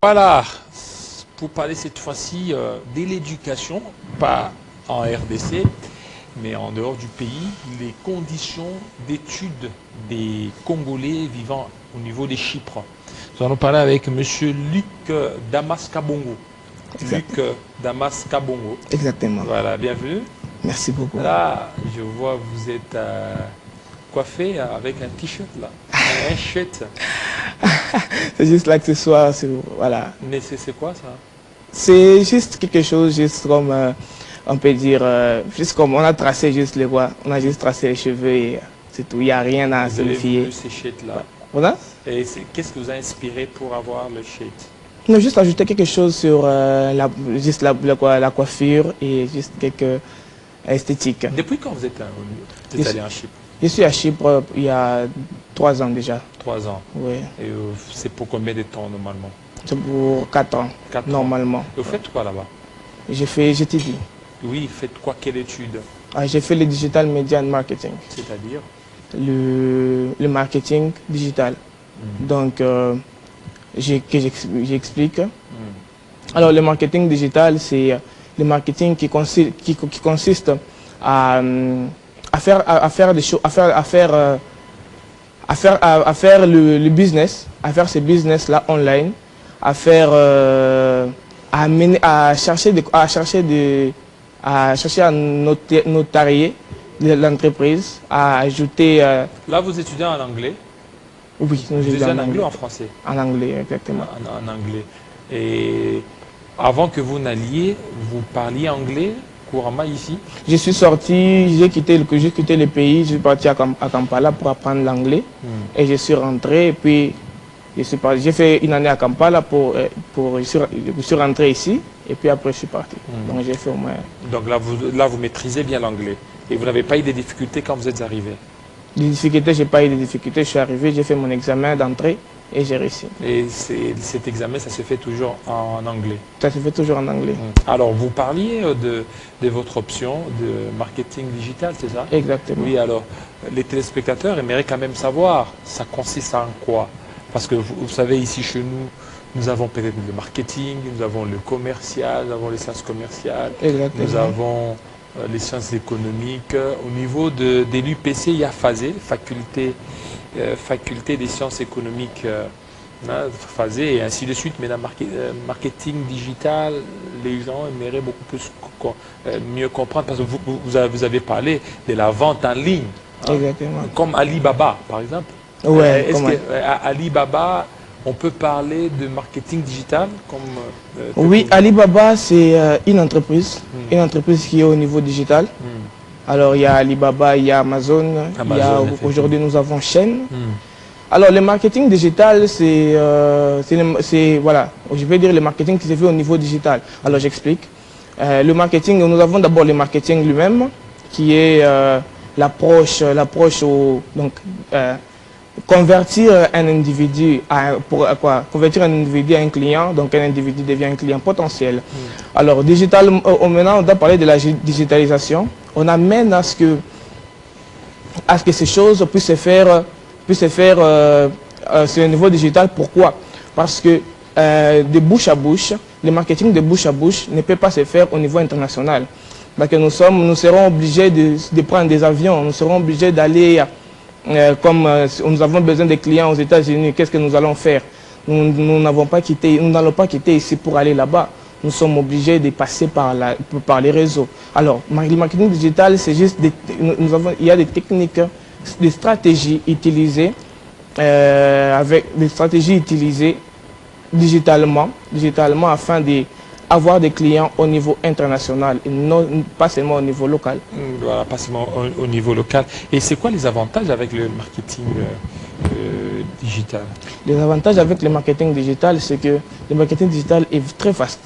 Voilà, pour parler cette fois-ci de l'éducation, pas en RDC, mais en dehors du pays, les conditions d'études des Congolais vivant au niveau des Chypres. Nous allons parler avec M. Luc Damas Kabongo. Luc Damas Kabongo. Exactement. Voilà, bienvenue. Merci beaucoup. Là, je vois vous êtes coiffé avec un t-shirt là, un shirt. C'est juste l'accessoire, voilà. Mais c'est quoi ça? C'est juste quelque chose, juste comme, on peut dire, juste comme on a tracé juste les voies, on a juste tracé les cheveux et c'est tout, il n'y a rien à se méfier. Vous ces shirts là. Voilà. Et qu'est-ce que vous a inspiré pour avoir le shirt? On a juste ajouté quelque chose sur la coiffure et juste quelques esthétiques. Depuis quand vous êtes allé en Chypre? Je suis à Chypre il y a 3 ans déjà. 3 ans. Oui. Et c'est pour combien de temps normalement? C'est pour 4 ans, 4 ans. normalement. Et vous faites quoi là-bas? J'étudie. Oui, faites quoi? Quelle étude? J'ai fait le digital media and marketing. C'est-à-dire? Le marketing digital. Donc, j'explique. Alors, le marketing digital, c'est le marketing qui consiste à faire des choses, à faire le business, à faire ce business-là online, à chercher à notarier l'entreprise, à ajouter... Là, vous étudiez en anglais? Oui, nous étudiez étudions en anglais ou en français? En anglais, exactement. En anglais. Et avant que vous n'alliez, vous parliez anglais couramment ici? Je suis sorti, j'ai quitté le pays, je suis parti à Kampala pour apprendre l'anglais. Et je suis rentré, et puis j'ai fait une année à Kampala je suis rentré ici, et puis après je suis parti. Donc j'ai fait au moins... Donc là, vous maîtrisez bien l'anglais. Et vous n'avez pas eu de difficultés quand vous êtes arrivé? Des difficultés, je n'ai pas eu de difficultés. Je suis arrivé, j'ai fait mon examen d'entrée et j'ai réussi. Et cet examen, ça se fait toujours en anglais? Ça se fait toujours en anglais. Alors, vous parliez de votre option de marketing digital, c'est ça? Exactement. Oui, alors, les téléspectateurs aimeraient quand même savoir, ça consiste en quoi? Parce que vous savez, ici chez nous, nous avons peut-être le marketing, nous avons le commercial, nous avons les sciences commerciales, Exactement. nous avons les sciences économiques. Au niveau de l'UPC, il y a FASE, faculté des sciences économiques, FASE, et ainsi de suite. Mais dans marketing digital, les gens aimeraient beaucoup plus mieux comprendre, parce que vous avez parlé de la vente en ligne, Exactement. comme Alibaba, par exemple. Ouais, Est-ce qu'à Alibaba, on peut parler de marketing digital comme oui, Alibaba, c'est une entreprise qui est au niveau digital. Alors, il y a Alibaba, il y a Amazon, aujourd'hui nous avons Chaîne. Alors, le marketing digital, voilà, je vais dire le marketing qui se fait au niveau digital. Alors, j'explique. Le marketing, nous avons d'abord le marketing lui-même, qui est l'approche convertir un individu convertir un individu à un client, donc un individu devient un client potentiel. Alors, maintenant, on doit parler de la digitalisation. On amène à ce que ces choses puissent se faire sur le niveau digital. Pourquoi? Parce que de bouche à bouche, le marketing de bouche à bouche ne peut pas se faire au niveau international. Parce que nous serons obligés de prendre des avions, nous serons obligés d'aller... comme nous avons besoin de clients aux États-Unis, qu'est-ce que nous allons faire? Nous n'allons pas quitter ici pour aller là-bas. Nous sommes obligés de passer par les réseaux. Alors, le marketing digital, c'est juste il y a des techniques, des stratégies utilisées digitalement afin d'avoir des clients au niveau international et non pas seulement au niveau local. Voilà, pas seulement au niveau local. Et c'est quoi les avantages avec le marketing digital? Les avantages avec le marketing digital, c'est que le marketing digital est très vaste.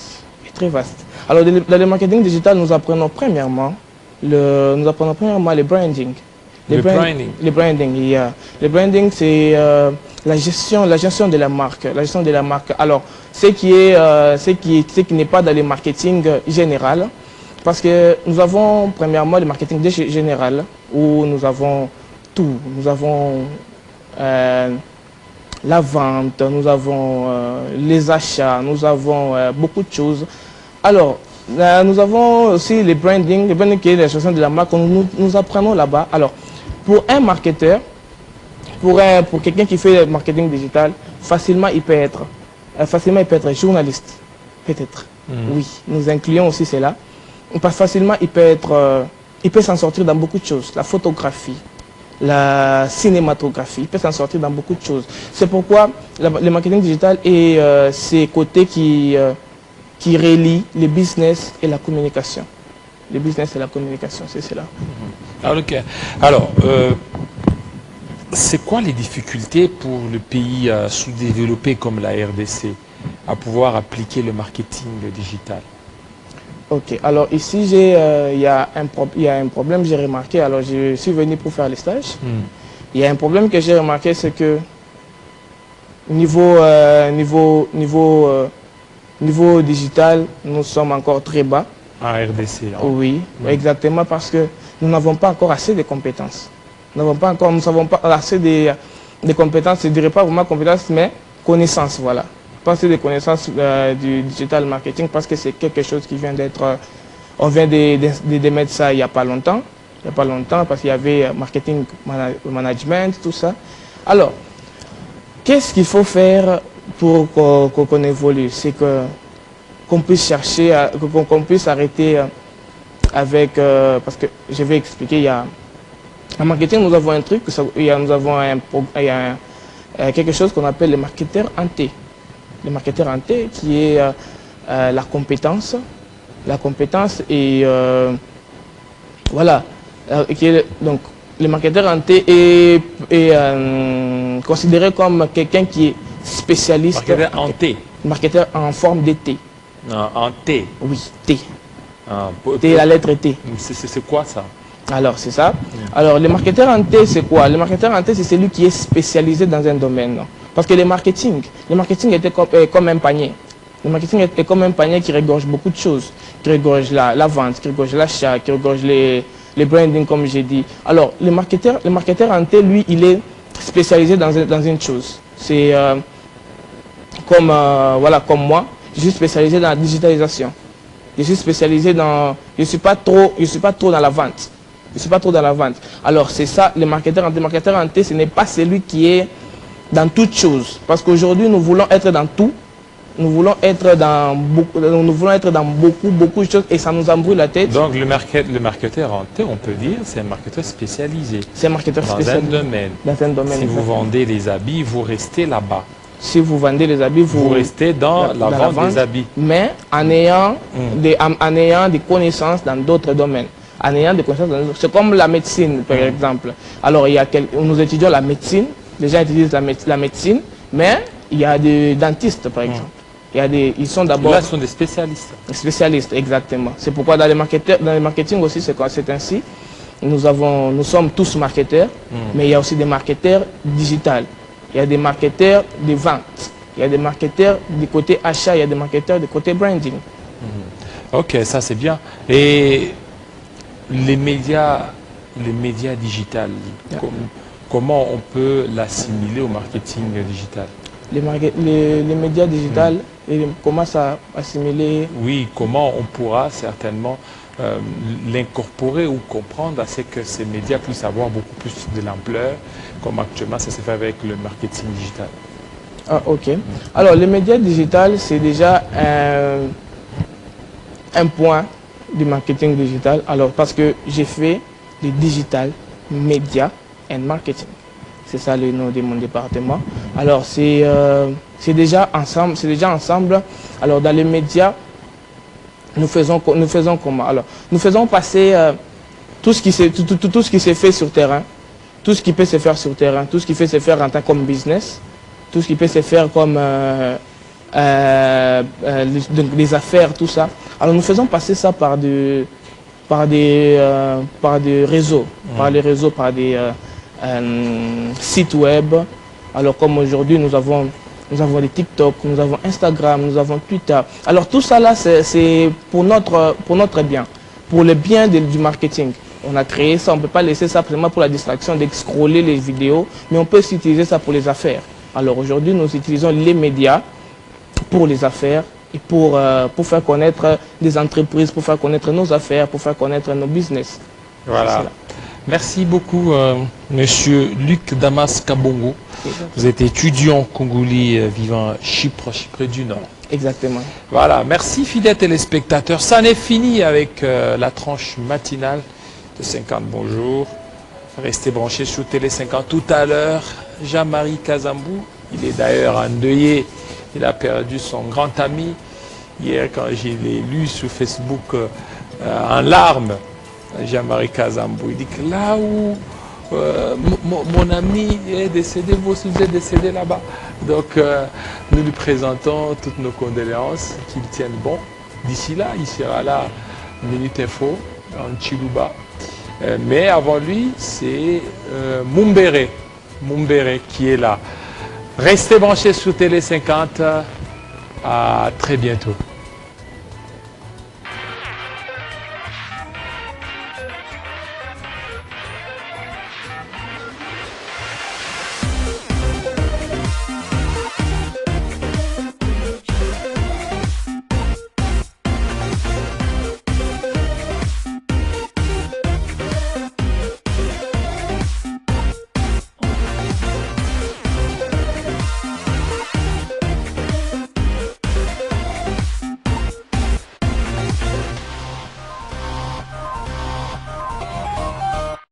Alors, dans le marketing digital, nous apprenons premièrement le branding. Le branding, c'est la gestion de la marque. Alors, ce qui n'est pas dans le marketing général, parce que nous avons premièrement le marketing général, où nous avons tout. Nous avons la vente, nous avons les achats, nous avons beaucoup de choses. Alors, nous avons aussi le branding qui est la gestion de la marque, nous apprenons là-bas. Alors, pour un marketeur, pour quelqu'un qui fait le marketing digital, facilement il peut être journaliste, peut-être. Oui, nous incluons aussi cela. Facilement il peut s'en sortir dans beaucoup de choses. La photographie, la cinématographie, il peut s'en sortir dans beaucoup de choses. C'est pourquoi le marketing digital est ces côtés qui relient le business et la communication. Le business et la communication, c'est cela. Ok. Alors, c'est quoi les difficultés pour le pays sous-développé comme la RDC à pouvoir appliquer le marketing digital? Ok, alors ici, il y a un problème, j'ai remarqué, alors je suis venu pour faire les stages. Il y a un problème que j'ai remarqué, c'est que niveau digital, nous sommes encore très bas. En RDC. Hein. Oui, exactement, parce que nous n'avons pas encore assez de compétences. Nous n'avons pas assez de compétences, je ne dirais pas vraiment compétences, mais connaissances, voilà. Pas assez de connaissances du digital marketing, parce que c'est quelque chose qui vient d'être... On vient de mettre ça il n'y a pas longtemps. Il n'y a pas longtemps, parce qu'il y avait marketing management, tout ça. Alors, qu'est-ce qu'il faut faire pour qu'on évolue? C'est qu'on puisse chercher, qu'on puisse arrêter avec... parce que je vais expliquer, en marketing, nous avons un truc, nous avons quelque chose qu'on appelle les marketeurs hantés. Les marketeurs hantés qui est la compétence et voilà. Donc, le marketeur hanté est considéré comme quelqu'un qui est spécialiste. Marketeur hanté. Marketeur en forme de T. En T. Oui, T. T, la lettre T. C'est quoi ça? Alors, c'est ça. Alors, le marketeur en T, c'est quoi? Le marketeur en T, c'est celui qui est spécialisé dans un domaine. Parce que le marketing était comme un panier. Le marketing est comme un panier qui regorge beaucoup de choses. Qui regorge la vente, qui regorge l'achat, qui regorge les branding, comme j'ai dit. Alors, le marketeur en T, lui, il est spécialisé dans une chose. C'est comme moi, je suis spécialisé dans la digitalisation. Je suis spécialisé dans... Je ne suis pas trop dans la vente. Je ne suis pas trop dans la vente. Alors, c'est ça, le marketeur en T, ce n'est pas celui qui est dans toutes choses. Parce qu'aujourd'hui, nous voulons être dans tout. Nous voulons être dans beaucoup de choses et ça nous embrouille la tête. Donc, le marketeur en T, on peut dire, c'est un marketeur spécialisé. C'est un marketeur spécialisé. Dans un domaine. Si vous vendez les habits, vous restez là-bas. Si vous vendez les habits, vous restez dans la vente des habits. Mais en ayant des connaissances dans d'autres domaines. C'est comme la médecine, par exemple. Alors, nous étudions la médecine, les gens étudient la médecine, mais il y a des dentistes, par exemple. Ils sont d'abord... Là, ce sont des spécialistes. Spécialistes, exactement. C'est pourquoi dans le marketing aussi, c'est ainsi. Nous sommes tous marketeurs, mais il y a aussi des marketeurs digitales. Il y a des marketeurs de vente. Il y a des marketeurs du côté achat, il y a des marketeurs du côté branding. Ok, ça c'est bien. Et les médias digitales, comment on peut l'assimiler au marketing digital? Les médias digitales, comment ça assimiler? Oui, comment on pourra certainement l'incorporer ou comprendre à ce que ces médias puissent avoir beaucoup plus de l'ampleur, comme actuellement ça se fait avec le marketing digital. Ah, ok. Alors, les médias digitales, c'est déjà un point du marketing digital. Alors, parce que j'ai fait le digital media and marketing. C'est ça le nom de mon département. Alors, c'est déjà ensemble. Alors, dans les médias, nous faisons comment? Alors, nous faisons passer tout ce qui se fait sur terrain, tout ce qui peut se faire sur terrain, tout ce qui peut se faire en tant comme business, tout ce qui peut se faire comme des affaires, tout ça. Alors, nous faisons passer ça par des réseaux, par des sites web. Alors, comme aujourd'hui, nous avons des TikTok, nous avons Instagram, nous avons Twitter. Alors tout ça là, c'est pour notre bien, pour le bien du marketing. On a créé ça, on ne peut pas laisser ça vraiment pour la distraction, d'excroller les vidéos, mais on peut aussi utiliser ça pour les affaires. Alors aujourd'hui, nous utilisons les médias pour les affaires et pour faire connaître des entreprises, pour faire connaître nos affaires, pour faire connaître nos business. Voilà. Merci beaucoup, Monsieur Luc Damas Kabongo. Vous êtes étudiant congolais vivant à Chypre du Nord. Exactement. Voilà, merci fidèles téléspectateurs. Ça n'est fini avec la tranche matinale de 50 bonjour. Restez branchés sur Télé 50 tout à l'heure. Jean-Marie Kazambou, il est d'ailleurs endeuillé. Il a perdu son grand ami. Hier, quand je l'ai lu sur Facebook en larmes, Jean-Marie Kazambou, il dit que là où mon ami est décédé, vous aussi vous êtes décédé là-bas. Donc nous lui présentons toutes nos condoléances, qu'il tienne bon. D'ici là, il sera là, Minute Info, en Chiluba. Mais avant lui, c'est Mumbere qui est là. Restez branchés sur Télé 50. À très bientôt.